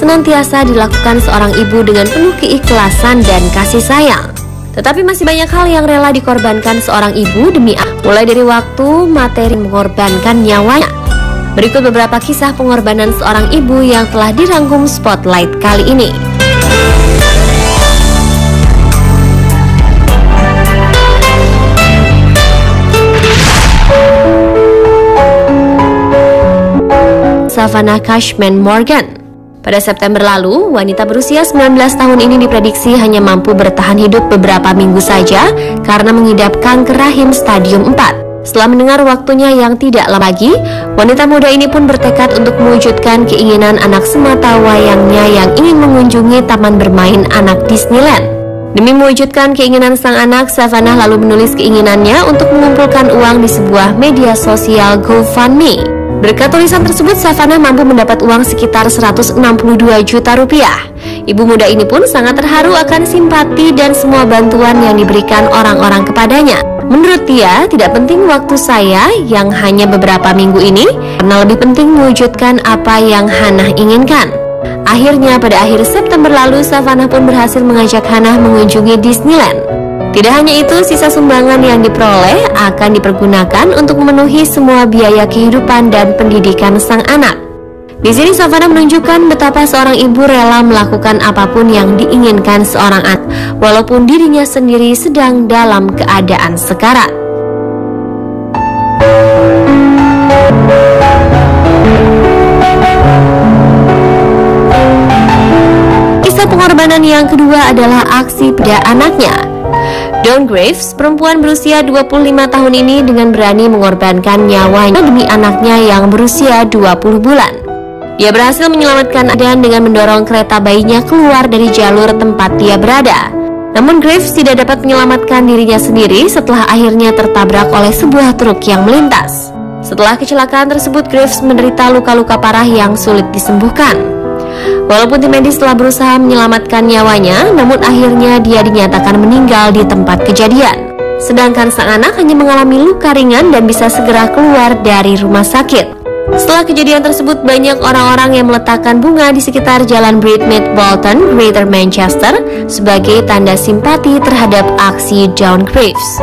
senantiasa dilakukan seorang ibu dengan penuh keikhlasan dan kasih sayang. Tetapi masih banyak hal yang rela dikorbankan seorang ibu demi mulai dari waktu, materi, mengorbankan nyawanya. Berikut beberapa kisah pengorbanan seorang ibu yang telah dirangkum Spotlight kali ini. Savannah Cashman Morgan. Pada September lalu, wanita berusia 19 tahun ini diprediksi hanya mampu bertahan hidup beberapa minggu saja karena mengidap kanker rahim stadium 4. Setelah mendengar waktunya yang tidak lama lagi, wanita muda ini pun bertekad untuk mewujudkan keinginan anak semata wayangnya yang ingin mengunjungi taman bermain anak Disneyland. Demi mewujudkan keinginan sang anak, Savannah lalu menulis keinginannya untuk mengumpulkan uang di sebuah media sosial GoFundMe. Berkat tulisan tersebut, Savannah mampu mendapat uang sekitar 162 juta rupiah. Ibu muda ini pun sangat terharu akan simpati dan semua bantuan yang diberikan orang-orang kepadanya. Menurut dia, tidak penting waktu saya yang hanya beberapa minggu ini, karena lebih penting mewujudkan apa yang Hannah inginkan. Akhirnya, pada akhir September lalu, Savannah pun berhasil mengajak Hannah mengunjungi Disneyland. Tidak hanya itu, sisa sumbangan yang diperoleh akan dipergunakan untuk memenuhi semua biaya kehidupan dan pendidikan sang anak. Di sini Savannah menunjukkan betapa seorang ibu rela melakukan apapun yang diinginkan seorang anak, walaupun dirinya sendiri sedang dalam keadaan sekarat. Kisah pengorbanan yang kedua adalah aksi pada anaknya. Dawn Graves, perempuan berusia 25 tahun ini dengan berani mengorbankan nyawanya demi anaknya yang berusia 20 bulan. Dia berhasil menyelamatkan Adan dengan mendorong kereta bayinya keluar dari jalur tempat dia berada. Namun Graves tidak dapat menyelamatkan dirinya sendiri setelah akhirnya tertabrak oleh sebuah truk yang melintas. Setelah kecelakaan tersebut, Graves menderita luka-luka parah yang sulit disembuhkan. Walaupun tim medis telah berusaha menyelamatkan nyawanya, namun akhirnya dia dinyatakan meninggal di tempat kejadian. Sedangkan sang anak hanya mengalami luka ringan dan bisa segera keluar dari rumah sakit. Setelah kejadian tersebut, banyak orang-orang yang meletakkan bunga di sekitar Jalan Bridgmead Bolton, Greater Manchester, sebagai tanda simpati terhadap aksi Dawn Graves.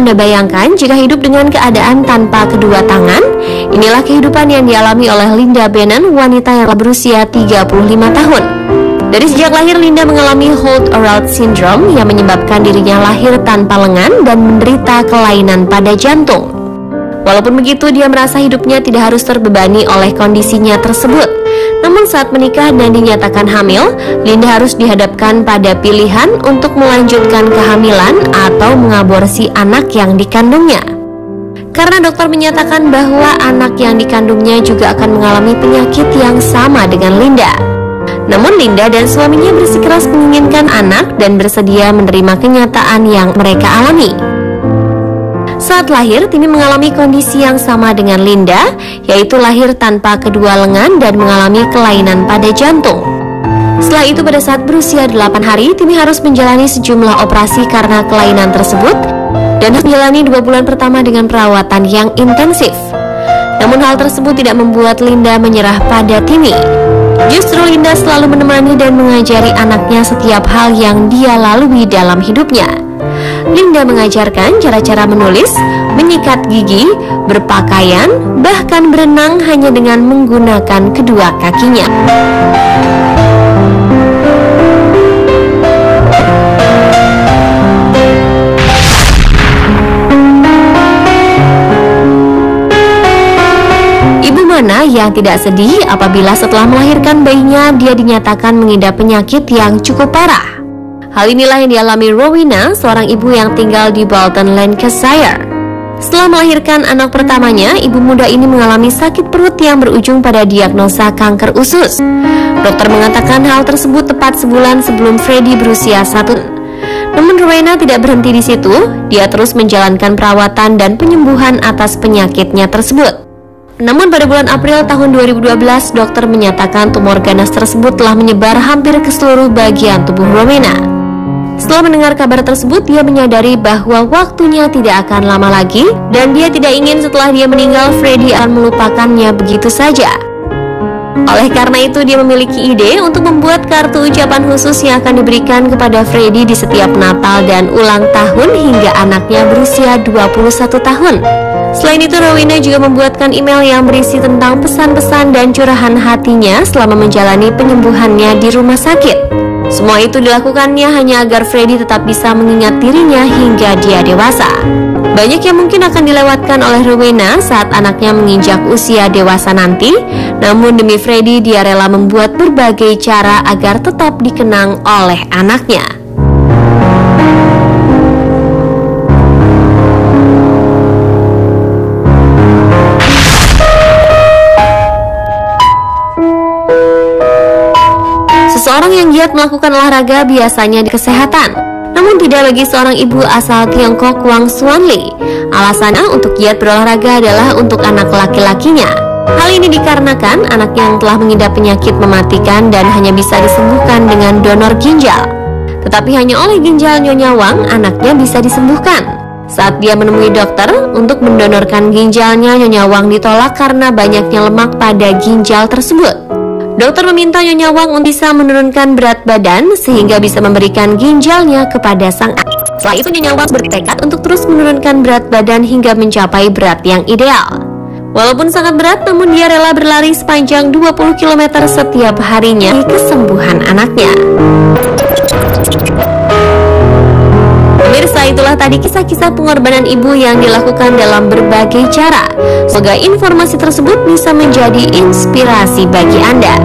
Anda bayangkan jika hidup dengan keadaan tanpa kedua tangan? Inilah kehidupan yang dialami oleh Linda Bennon, wanita yang berusia 35 tahun. Dari sejak lahir, Linda mengalami Holt-Oral Syndrome yang menyebabkan dirinya lahir tanpa lengan dan menderita kelainan pada jantung. Walaupun begitu, dia merasa hidupnya tidak harus terbebani oleh kondisinya tersebut. Namun saat menikah dan dinyatakan hamil, Linda harus dihadapkan pada pilihan untuk melanjutkan kehamilan atau mengaborsi anak yang dikandungnya. Karena dokter menyatakan bahwa anak yang dikandungnya juga akan mengalami penyakit yang sama dengan Linda. Namun Linda dan suaminya bersikeras menginginkan anak dan bersedia menerima kenyataan yang mereka alami. Saat lahir, Timmy mengalami kondisi yang sama dengan Linda, yaitu lahir tanpa kedua lengan dan mengalami kelainan pada jantung. Setelah itu, pada saat berusia 8 hari, Timmy harus menjalani sejumlah operasi karena kelainan tersebut dan harus menjalani 2 bulan pertama dengan perawatan yang intensif. Namun hal tersebut tidak membuat Linda menyerah pada Timmy. Justru Linda selalu menemani dan mengajari anaknya setiap hal yang dia lalui dalam hidupnya. Linda mengajarkan cara-cara menulis, menyikat gigi, berpakaian, bahkan berenang hanya dengan menggunakan kedua kakinya. Ibu mana yang tidak sedih apabila setelah melahirkan bayinya dia dinyatakan mengidap penyakit yang cukup parah? Hal inilah yang dialami Rowena, seorang ibu yang tinggal di Bolton, Lancashire. Setelah melahirkan anak pertamanya, ibu muda ini mengalami sakit perut yang berujung pada diagnosa kanker usus. Dokter mengatakan hal tersebut tepat sebulan sebelum Freddie berusia 1 tahun. Namun Rowena tidak berhenti di situ, dia terus menjalankan perawatan dan penyembuhan atas penyakitnya tersebut. Namun pada bulan April tahun 2012, dokter menyatakan tumor ganas tersebut telah menyebar hampir ke seluruh bagian tubuh Rowena. Setelah mendengar kabar tersebut, dia menyadari bahwa waktunya tidak akan lama lagi dan dia tidak ingin setelah dia meninggal Freddy akan melupakannya begitu saja. Oleh karena itu, dia memiliki ide untuk membuat kartu ucapan khusus yang akan diberikan kepada Freddy di setiap Natal dan ulang tahun hingga anaknya berusia 21 tahun. Selain itu, Rowena juga membuatkan email yang berisi tentang pesan-pesan dan curahan hatinya selama menjalani penyembuhannya di rumah sakit. Semua itu dilakukannya hanya agar Freddy tetap bisa mengingat dirinya hingga dia dewasa. Banyak yang mungkin akan dilewatkan oleh Rowena saat anaknya menginjak usia dewasa nanti, namun demi Freddy dia rela membuat berbagai cara agar tetap dikenang oleh anaknya. Seseorang yang giat melakukan olahraga biasanya di kesehatan, namun tidak bagi seorang ibu asal Tiongkok, Wang Xuanli. Alasannya untuk giat berolahraga adalah untuk anak laki-lakinya. Hal ini dikarenakan anaknya yang telah mengidap penyakit mematikan dan hanya bisa disembuhkan dengan donor ginjal. Tetapi hanya oleh ginjal Nyonya Wang anaknya bisa disembuhkan. Saat dia menemui dokter untuk mendonorkan ginjalnya, Nyonya Wang ditolak karena banyaknya lemak pada ginjal tersebut. Dokter meminta Nyonya Wang untuk bisa menurunkan berat badan sehingga bisa memberikan ginjalnya kepada sang anak. Setelah itu Nyonya Wang bertekad untuk terus menurunkan berat badan hingga mencapai berat yang ideal. Walaupun sangat berat, namun dia rela berlari sepanjang 20 km setiap harinya demi kesembuhan anaknya. Pemirsa, itulah tadi kisah-kisah pengorbanan ibu yang dilakukan dalam berbagai cara. Semoga informasi tersebut bisa menjadi inspirasi bagi Anda.